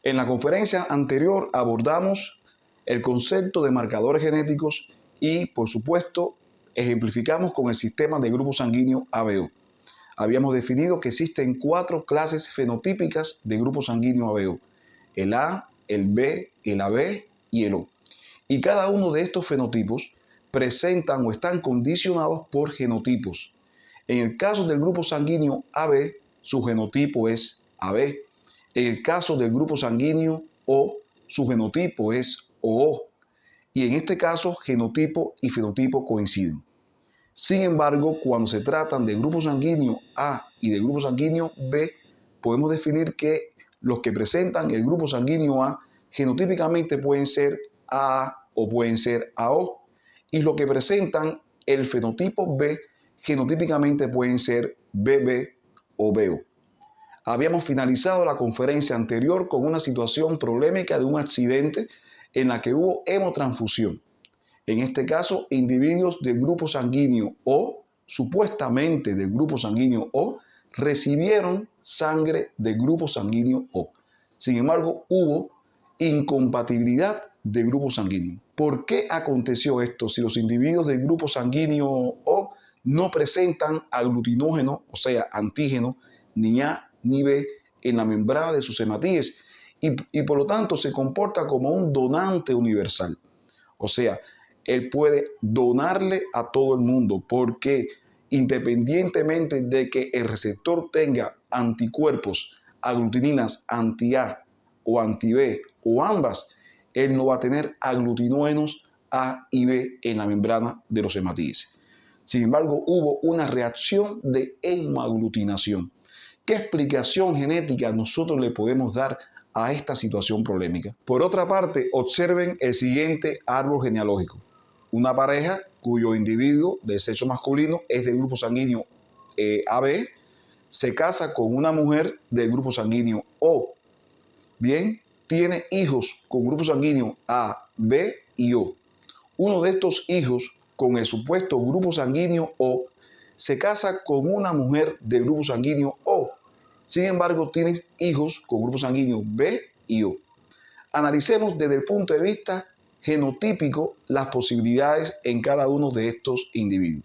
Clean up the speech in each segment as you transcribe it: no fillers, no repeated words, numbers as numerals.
En la conferencia anterior abordamos el concepto de marcadores genéticos y, por supuesto, ejemplificamos con el sistema de grupo sanguíneo ABO. Habíamos definido que existen 4 clases fenotípicas de grupo sanguíneo ABO: el A, el B, el AB y el O. Y cada uno de estos fenotipos presentan o están condicionados por genotipos. En el caso del grupo sanguíneo AB, su genotipo es AB. En el caso del grupo sanguíneo O, su genotipo es OO. Y en este caso, genotipo y fenotipo coinciden. Sin embargo, cuando se tratan de grupo sanguíneo A y de grupo sanguíneo B, podemos definir que los que presentan el grupo sanguíneo A genotípicamente pueden ser AA o pueden ser AO, y los que presentan el fenotipo B genotípicamente pueden ser BB o BO. Habíamos finalizado la conferencia anterior con una situación problemática de un accidente en la que hubo hemotransfusión. En este caso, individuos del grupo sanguíneo O, supuestamente del grupo sanguíneo O, recibieron sangre del grupo sanguíneo O. Sin embargo, hubo incompatibilidad de grupo sanguíneo. ¿Por qué aconteció esto si los individuos del grupo sanguíneo O no presentan aglutinógeno, o sea, antígeno, ni A ni B en la membrana de sus hematíes y por lo tanto se comporta como un donante universal? O sea, él puede donarle a todo el mundo porque independientemente de que el receptor tenga anticuerpos, aglutininas anti-A o anti-B o ambas, él no va a tener aglutinógenos A y B en la membrana de los hematíes. Sin embargo, hubo una reacción de hemoaglutinación. ¿Qué explicación genética nosotros le podemos dar a esta situación problemática? Por otra parte, observen el siguiente árbol genealógico. Una pareja cuyo individuo del sexo masculino es del grupo sanguíneo AB, se casa con una mujer del grupo sanguíneo O. Bien, tiene hijos con grupo sanguíneo A, B y O. Uno de estos hijos con el supuesto grupo sanguíneo O se casa con una mujer del grupo sanguíneo O. Sin embargo, tiene hijos con grupo sanguíneo B y O. Analicemos desde el punto de vista genotípico las posibilidades en cada uno de estos individuos.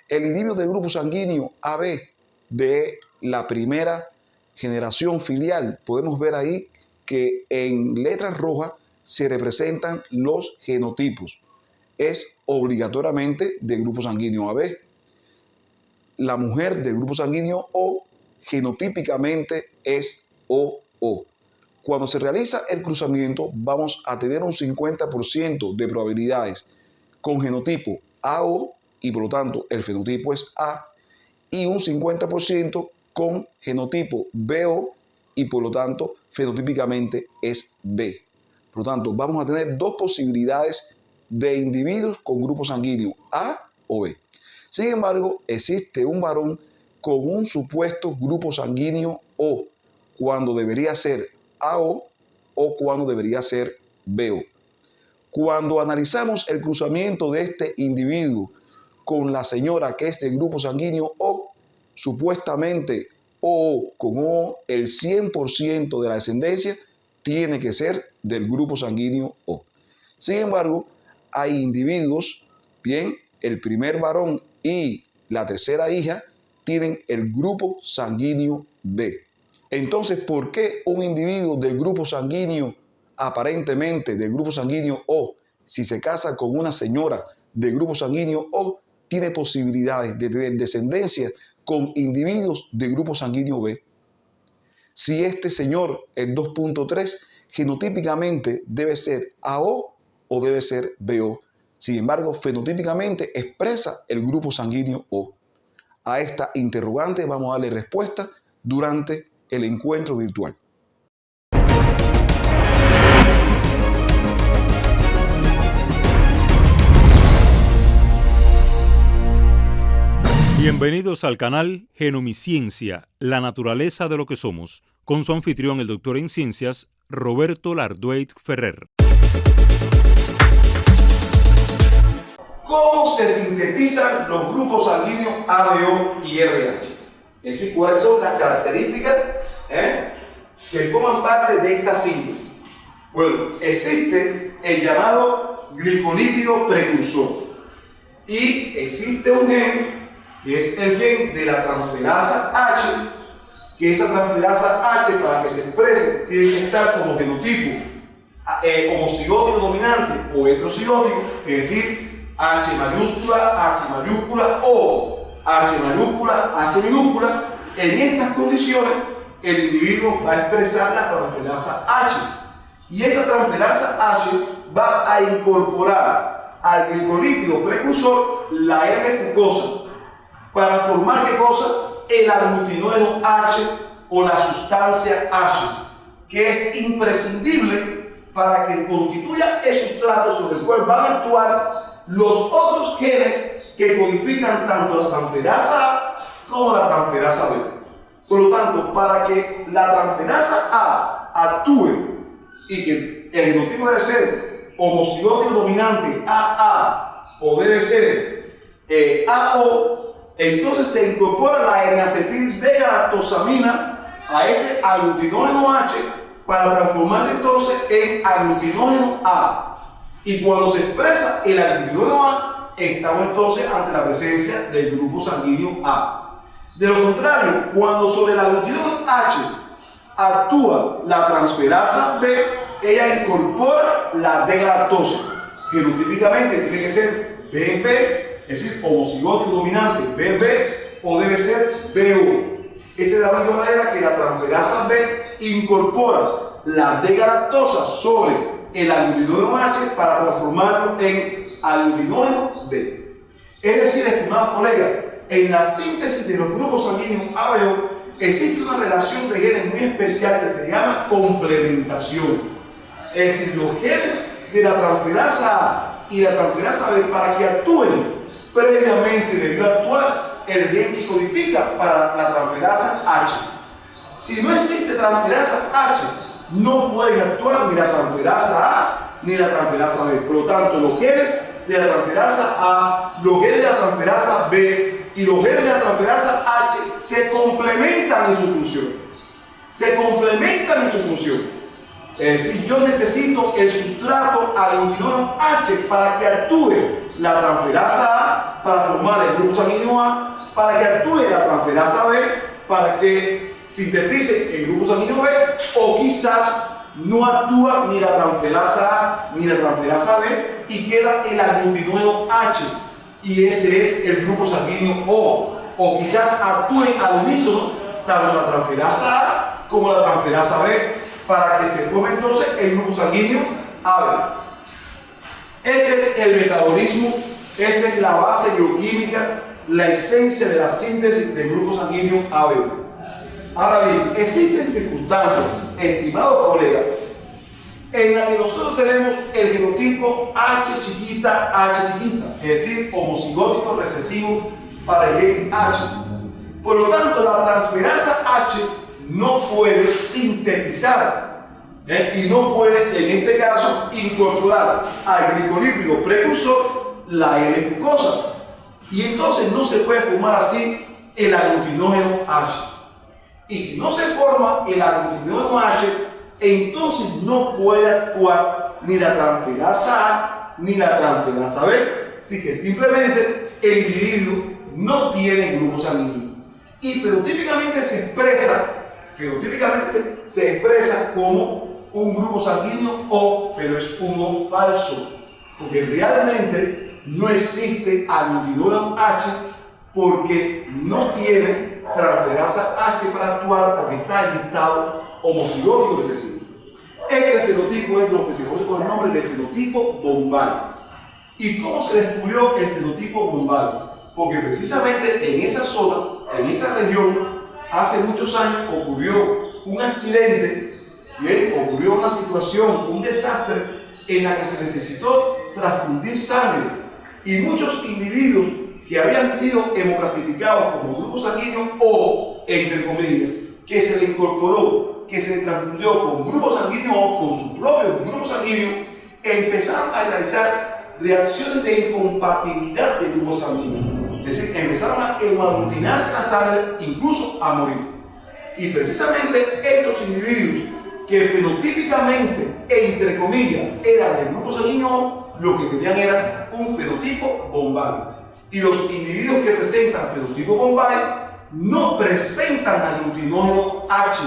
El individuo del grupo sanguíneo AB de la primera generación filial, podemos ver ahí que en letras rojas se representan los genotipos. Es obligatoriamente del grupo sanguíneo AB. La mujer del grupo sanguíneo O genotípicamente es OO. Cuando se realiza el cruzamiento, vamos a tener un 50% de probabilidades con genotipo AO y por lo tanto el fenotipo es A, y un 50% con genotipo BO y por lo tanto fenotípicamente es B. Por lo tanto, vamos a tener 2 posibilidades de individuos con grupo sanguíneo A o B. Sin embargo, existe un varón con un supuesto grupo sanguíneo O, cuando debería ser AO o cuando debería ser BO. Cuando analizamos el cruzamiento de este individuo con la señora que es del grupo sanguíneo O, supuestamente O con O, el 100% de la descendencia tiene que ser del grupo sanguíneo O. Sin embargo, hay individuos, bien, el primer varón y la tercera hija tienen el grupo sanguíneo B. Entonces, ¿por qué un individuo del grupo sanguíneo, aparentemente del grupo sanguíneo O, si se casa con una señora del grupo sanguíneo O, tiene posibilidades de tener descendencia con individuos del grupo sanguíneo B? Si este señor, el 2.3, genotípicamente debe ser AO o debe ser BO. Sin embargo, fenotípicamente expresa el grupo sanguíneo O. A esta interrogante vamos a darle respuesta durante el encuentro virtual. Bienvenidos al canal Genomiciencia, la naturaleza de lo que somos, con su anfitrión, el doctor en ciencias, Roberto Lardueit Ferrer. ¿Cómo se sintetizan los grupos sanguíneos ABO y RH? Es decir, ¿cuáles son las características que forman parte de esta síntesis. Bueno, existe el llamado glicolípido precursor y existe un gen que es el gen de la transferasa H, que esa transferasa H, para que se exprese, tiene que estar como genotipo homocigótico dominante o heterocigótico, es decir, H mayúscula o H minúscula. En estas condiciones, el individuo va a expresar la transferasa H, y esa transferasa H va a incorporar al glicolípido precursor la L-fucosa para formar ¿qué cosa? El aglutinógeno H o la sustancia H, que es imprescindible para que constituya el sustrato sobre el cual van a actuar los otros genes que codifican tanto la transferasa A como la transferasa B. Por lo tanto, para que la transferasa A actúe y que el genotipo debe ser homocigótico dominante AA o debe ser AO, entonces se incorpora la N-acetil D-galactosamina a ese aglutinógeno H para transformarse entonces en aglutinógeno A. Y cuando se expresa el aglutinógeno A, estamos entonces ante la presencia del grupo sanguíneo A. De lo contrario, cuando sobre el aglutinógeno H actúa la transferasa B, ella incorpora la D-galactosa. Genotípicamente tiene que ser BB, es decir, homocigótico dominante BB, o debe ser BO. Esa es la única manera que la transferasa B incorpora la D-galactosa sobre el aglutinógeno H para transformarlo en aglutinógeno B. Es decir, estimados colegas, en la síntesis de los grupos sanguíneos ABO existe una relación de genes muy especial que se llama complementación. Es decir, los genes de la transferasa A y la transferasa B, para que actúen, previamente debió actuar el gen que codifica para la transferasa H. Si no existe transferasa H, no pueden actuar ni la transferasa A ni la transferasa B. Por lo tanto, los genes de la transferasa A, los genes de la transferasa B y los genes de la transferasa H se complementan en su función. Es decir, yo necesito el sustrato aglutinógeno H para que actúe la transferasa A para formar el grupo sanguíneo A, para que actúe la transferasa B para que sintetice el grupo sanguíneo B, o quizás no actúa ni la transferasa A ni la transferasa B y queda el aglutinógeno H, y ese es el grupo sanguíneo o quizás actúen al unísono tanto la transferasa A como la transferasa B para que se forme entonces el grupo sanguíneo AB. Ese es el metabolismo, esa es la base bioquímica, la esencia de la síntesis del grupo sanguíneo AB. Ahora bien, existen circunstancias, estimados colegas, en las que nosotros tenemos el genotipo H chiquita, es decir, homocigótico recesivo para el gen H. Por lo tanto, la transferasa H no puede sintetizar y no puede, en este caso, incorporar al glicolípido precursor la L-fucosa. Y entonces no se puede formar así el aglutinógeno H. Y si no se forma el aglutinógeno H, entonces no puede actuar ni la transferasa A ni la transferasa B. Así que simplemente el individuo no tiene grupo sanguíneo. Y fenotípicamente se expresa como un grupo sanguíneo O, pero es un O falso, porque realmente no existe aglutinógeno H porque no tiene transferasa H para actuar, porque está en estado homocigótico recesivo. Este fenotipo es lo que se conoce con el nombre de fenotipo Bombay. ¿Y cómo se descubrió el fenotipo Bombay? Porque precisamente en esa zona, en esa región, hace muchos años ocurrió un accidente, ocurrió una situación, un desastre en la que se necesitó transfundir sangre, y muchos individuos que habían sido hemoclasificados como grupos sanguíneos O, entre comillas, que se le incorporó, que se le transfundió con grupo sanguíneo O, con su propio grupo sanguíneo, empezaron a realizar reacciones de incompatibilidad de grupos sanguíneos. Es decir, empezaron a hemaglutinarse la sangre, incluso a morir. Y precisamente estos individuos que fenotípicamente, entre comillas, eran del grupo sanguíneo O, lo que tenían era un fenotipo Bombay. Y los individuos que presentan fenotipo Bombay no presentan aglutinógeno H.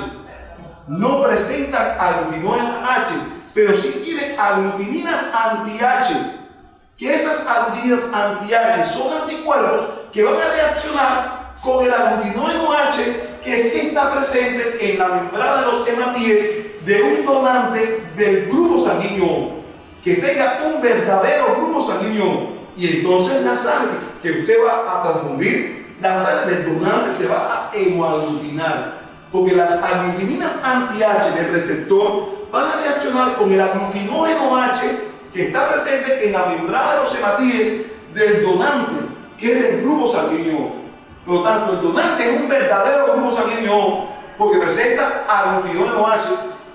No presentan aglutinógeno H, pero sí tienen aglutininas anti-H. Que esas aglutininas anti-H son anticuerpos que van a reaccionar con el aglutinógeno H que sí está presente en la membrana de los hematíes de un donante del grupo sanguíneo O, que tenga un verdadero grupo sanguíneo O. Y entonces la sangre que usted va a transfundir, la sangre del donante se va a hemoaglutinar, porque las aglutininas anti-H del receptor van a reaccionar con el aglutinógeno H que está presente en la membrana de los hematíes del donante, que es del grupo sanguíneo O. Por lo tanto, el donante es un verdadero grupo sanguíneo O porque presenta aglutinógeno H,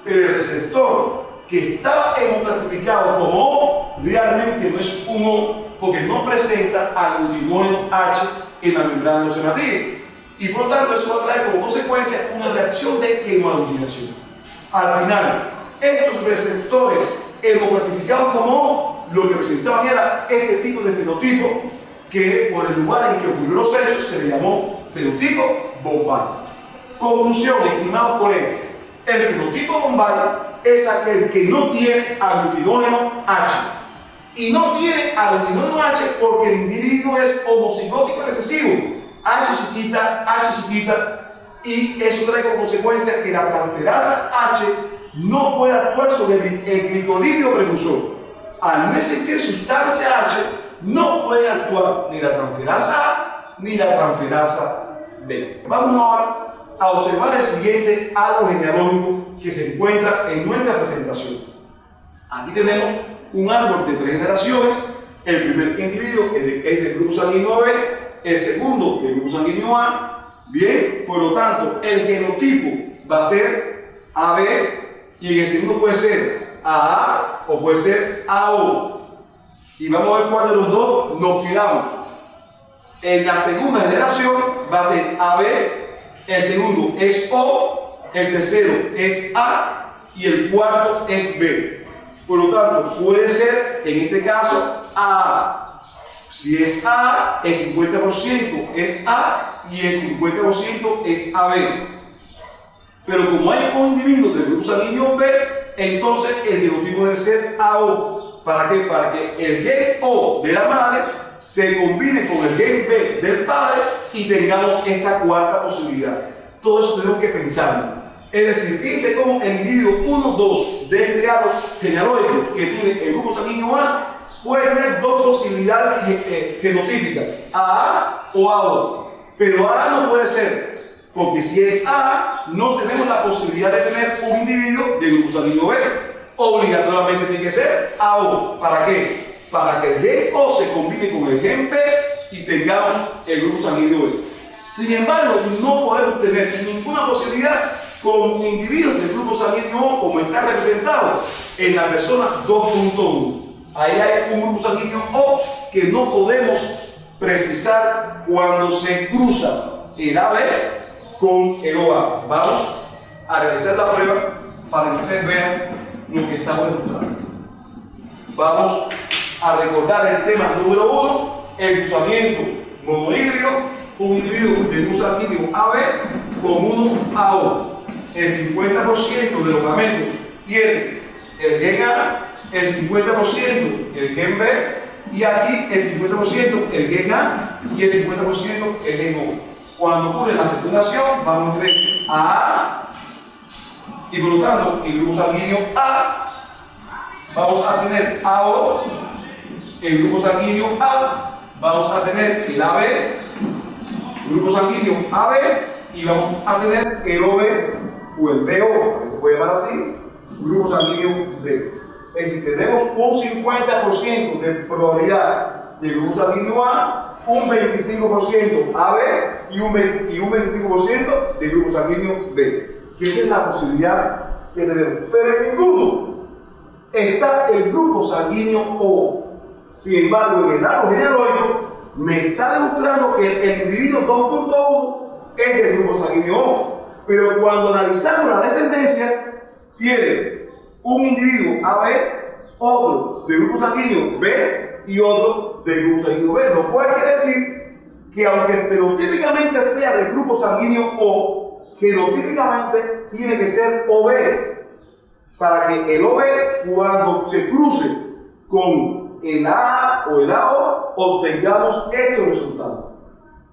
pero el receptor que estaba hemoclasificado como O realmente no es un O porque no presenta aglutinógeno H en la membrana de los hematíes. Y por lo tanto, eso va a traer como consecuencia una reacción de hemoaglutinación. Al final, estos receptores hemoclasificados como O, lo que presentaban era ese tipo de fenotipo que por el lugar en que ocurrió los hechos se le llamó fenotipo Bombay. Conclusión, estimados colegas, el fenotipo Bombay es aquel que no tiene aglutinógeno H. Y no tiene aglutinógeno H porque el individuo es homocigótico recesivo, H chiquita, y eso trae como consecuencia que la transferasa H no puede actuar sobre el glicolipido precursor. Al no existir sustancia H, no puede actuar ni la transferasa A ni la transferasa B. Vamos ahora a observar el siguiente árbol genealógico que se encuentra en nuestra presentación. Aquí tenemos un árbol de 3 generaciones. El primer individuo es del grupo sanguíneo AB, el segundo del grupo sanguíneo A. Bien, por lo tanto, el genotipo va a ser AB y en el segundo puede ser AA o puede ser AO. Y vamos a ver cuál de los dos nos quedamos. En la segunda generación va a ser AB, el segundo es O, el tercero es A y el cuarto es B. Por lo tanto, puede ser, en este caso, A. Si es A, el 50% es A y el 50% es AB. Pero como hay un individuo del grupo sanguíneo B, entonces el genotipo debe ser AO. ¿Para qué? Para que el gen O de la madre se combine con el gen B del padre y tengamos esta cuarta posibilidad. Todo eso tenemos que pensarlo. Es decir, fíjense cómo el individuo 1, 2 de este árbol genealógico que tiene el grupo sanguíneo A puede tener dos posibilidades genotípicas, AA o AO. Pero AA no puede ser, porque si es AA, no tenemos la posibilidad de tener un individuo del grupo sanguíneo B. Obligatoriamente tiene que ser AO. ¿Para qué? Para que el gen O se combine con el gen B y tengamos el grupo sanguíneo B. Sin embargo, no podemos tener ninguna posibilidad con individuos del grupo sanguíneo O como está representado en la persona 2.1. Ahí hay un grupo sanguíneo O que no podemos precisar cuando se cruza el AB con el OA. Vamos a realizar la prueba para que ustedes vean lo que estamos demostrando. Vamos a recordar el tema número 1, el cruzamiento monohíbrido, un individuo del grupo sanguíneo AB con uno AO. El 50% de los gametos tiene el gen A, el 50% el gen B, y aquí el 50% el gen A y el 50% el gen O. Cuando ocurre la fecundación, vamos a tener AA, y por lo tanto, el grupo sanguíneo A, vamos a tener AO, el grupo sanguíneo A, vamos a tener el AB, el grupo sanguíneo AB, y vamos a tener el OB o el BO, que se puede llamar así, grupo sanguíneo B. Es decir, tenemos un 50% de probabilidad del grupo sanguíneo A, un 25% AB y un 25% del grupo sanguíneo B. Que esa es la posibilidad que tenemos. Pero en ninguno está el grupo sanguíneo O. Sin embargo, en el árbol genealógico me está demostrando que el individuo 2.1 es del grupo sanguíneo O. Pero cuando analizamos la descendencia, tiene un individuo AB, otro de grupo sanguíneo B y otro de grupo sanguíneo B, lo cual quiere decir que aunque fenotípicamente sea del grupo sanguíneo O, genotípicamente tiene que ser OB, para que el OB, cuando se cruce con el A o el AO, obtengamos estos resultados.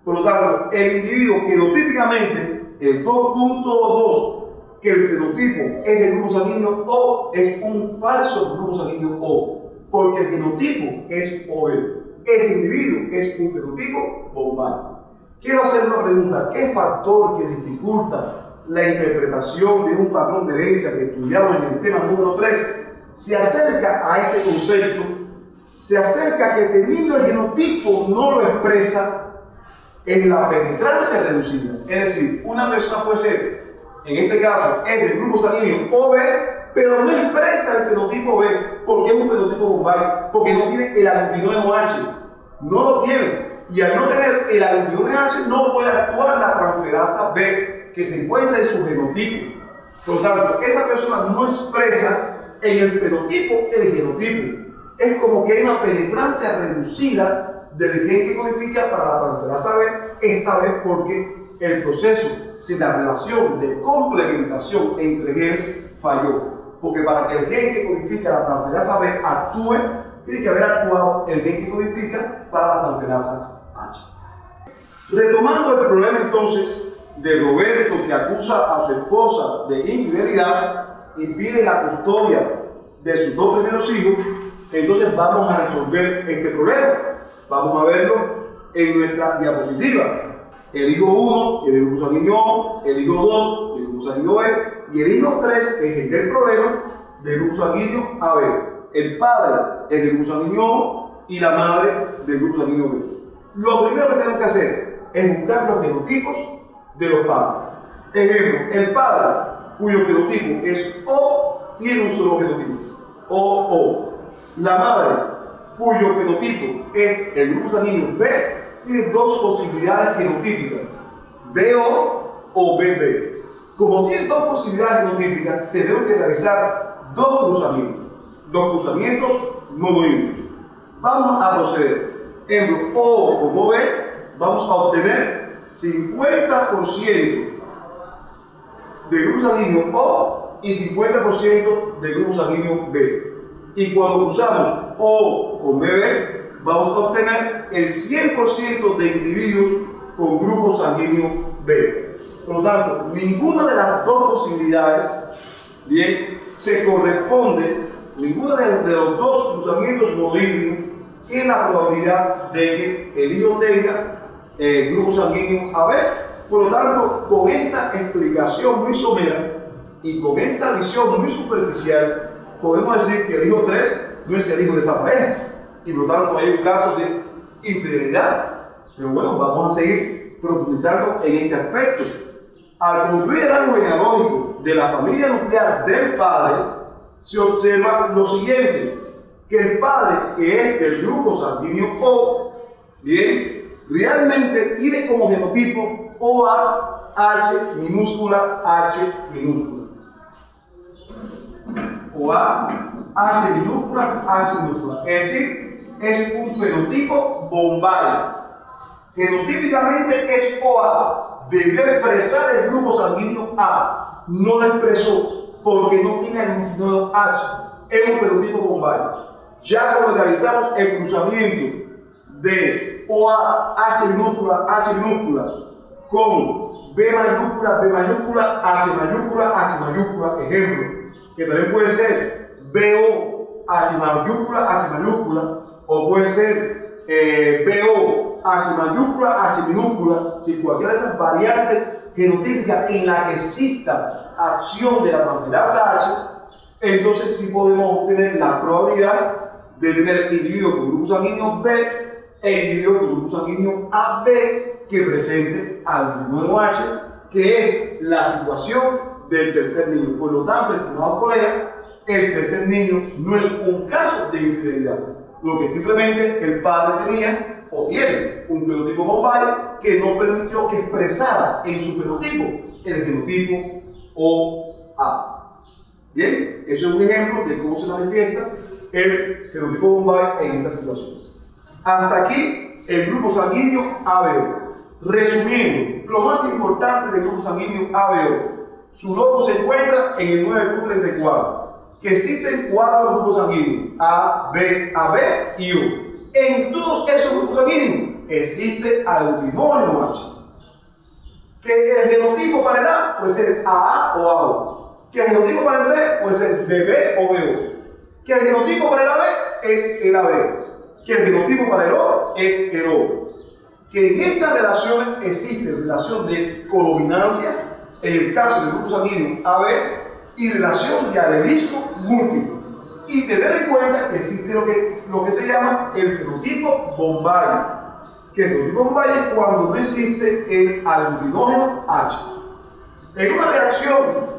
Por lo tanto, el individuo genotípicamente, el 2.2, que el fenotipo es del grupo sanguíneo O, es un falso grupo sanguíneo O, porque el genotipo es OB. Ese individuo es un fenotipo Bombay. Quiero hacer una pregunta: ¿qué factor que dificulta la interpretación de un patrón de herencia que estudiamos en el tema número 3 se acerca a este concepto? Se acerca a que teniendo el genotipo no lo expresa en la penetrancia reducida. Es decir, una persona puede ser, en este caso, es del grupo sanguíneo OB, pero no expresa el fenotipo B, porque es un fenotipo Bombay, porque no tiene el aglutinógeno H. No lo tiene. Y al no tener el aglutinógeno H, no puede actuar la transferasa B, que se encuentra en su genotipo. Por lo tanto, esa persona no expresa en el fenotipo el genotipo. Es como que hay una penetrancia reducida del gen que codifica para la transferasa B, esta vez porque el proceso, si la relación de complementación entre genes falló. Porque para que el gen que codifica la transferasa B actúe, tiene que haber actuado el gen que codifica para la transferasa H. Retomando el problema entonces de Roberto, que acusa a su esposa de infidelidad y pide la custodia de sus dos primeros hijos, entonces vamos a resolver este problema. Vamos a verlo en nuestra diapositiva. El hijo 1 es del grupo sanguíneo O, el hijo 2 del grupo sanguíneo B, y el hijo 3 es el del problema del grupo sanguíneo AB. El padre es del grupo sanguíneo O y la madre del grupo sanguíneo B. Lo primero que tenemos que hacer es buscar los genotipos de los padres. Ejemplo, el padre cuyo fenotipo es O tiene un solo genotipo, O. La madre cuyo fenotipo es el grupo sanguíneo B tiene dos posibilidades genotípicas, BO o BB. Como tiene dos posibilidades genotípicas, tenemos que realizar dos cruzamientos monoídicos. Vamos a proceder. En O como B, vamos a obtener 50% del grupo sanguíneo O y 50% del grupo sanguíneo B. Y cuando cruzamos O con BB, vamos a obtener el 100% de individuos con grupo sanguíneo B. Por lo tanto, ninguna de las dos posibilidades, bien, se corresponde, ninguna de los dos cruzamientos monohídricos tiene la probabilidad de que el hijo tenga grupo sanguíneo AB. Por lo tanto, con esta explicación muy somera y con esta visión muy superficial, podemos decir que el hijo 3 no es el hijo de esta pareja, y por lo tanto hay un caso de infidelidad. Pero bueno, vamos a seguir profundizando en este aspecto. Al concluir el árbol genealógico de la familia nuclear del padre, se observa lo siguiente: que el padre, que es del grupo sanguíneo O, bien, realmente tiene como genotipo OA, H minúscula, H minúscula. OA, H minúscula, H minúscula. Es decir, es un fenotipo Bombay. Genotípicamente es OA. Debió expresar el grupo sanguíneo A. No lo expresó porque no tiene aglutinógeno H. Es un fenotipo Bombay. Ya cuando realizamos el cruzamiento de OA, H minúscula con B mayúscula, H mayúscula, ejemplo, que también puede ser BO, H mayúscula, o puede ser BO, H mayúscula, H minúscula, si cualquiera de esas variantes genotípicas en la que exista acción de la transferasa H, entonces sí podemos obtener la probabilidad de tener individuos con grupo sanguíneo B e individuos con grupo sanguíneo AB que presente aglutinógeno H, que es la situación del tercer niño. Por lo tanto, estimados colegas, el tercer niño no es un caso de infidelidad, lo que simplemente el padre tenía o tiene un fenotipo Bombay que no permitió que expresara en su fenotipo el genotipo OA. Bien, eso es un ejemplo de cómo se manifiesta el genotipo Bombay en esta situación. Hasta aquí el grupo sanguíneo ABO. Resumiendo, lo más importante del grupo sanguíneo ABO, su logo se encuentra en el 9Q34, que existen 4 grupos sanguíneos, A, B, AB y O. En todos esos grupos sanguíneos existe aglutinógeno H. Que el genotipo para el A puede ser AA o AO. Que el genotipo para el B puede ser BB o BO. Que el genotipo para el AB es el AB. Que el genotipo para el O es el O. Que en estas relaciones existe relación de codominancia, en el caso del grupo sanguíneo AB, y relación de alelismo múltiple. Y tener en cuenta que existe lo que se llama el fenotipo Bombay. Que el fenotipo Bombay es cuando no existe el aglutinógeno H. En una reacción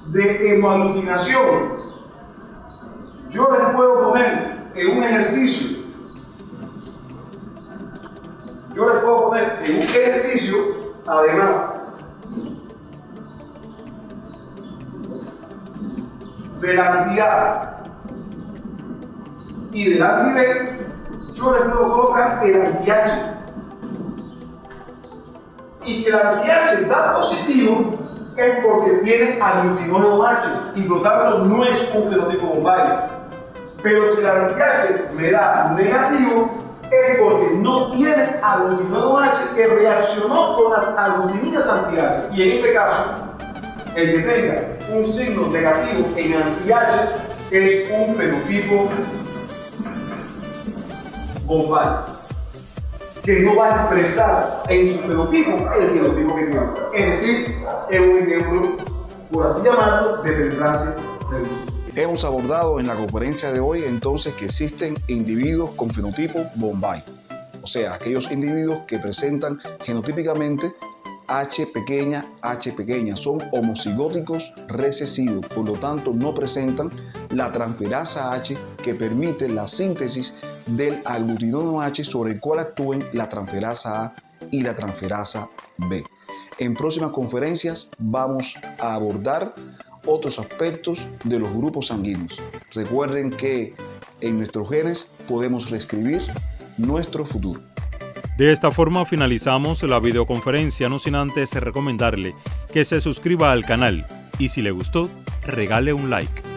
de hemoaglutinación, yo les puedo poner en un ejercicio, además de la cantidad y del anti-B, yo les puedo colocar el anti-H. Y si el anti-H da positivo, es porque tiene aglutinógeno H y por lo tanto no es un fenotipo Bombay. Pero si el anti-H me da negativo, es porque no tiene aglutinógeno H que reaccionó con las aglutininas anti-H. Y en este caso, el que tenga un signo negativo en anti-H es un fenotipo Bombay, que no va a expresar en su fenotipo el genotipo que tiene. Es decir, es un ejemplo, por así llamarlo, de penetrancia del grupo. Hemos abordado en la conferencia de hoy entonces que existen individuos con fenotipo Bombay, o sea, aquellos individuos que presentan genotípicamente H pequeña, son homocigóticos recesivos, por lo tanto no presentan la transferasa H que permite la síntesis del aglutinógeno H sobre el cual actúen la transferasa A y la transferasa B. En próximas conferencias vamos a abordar otros aspectos de los grupos sanguíneos. Recuerden que en nuestros genes podemos reescribir nuestro futuro. De esta forma finalizamos la videoconferencia, no sin antes recomendarle que se suscriba al canal y si le gustó, regale un like.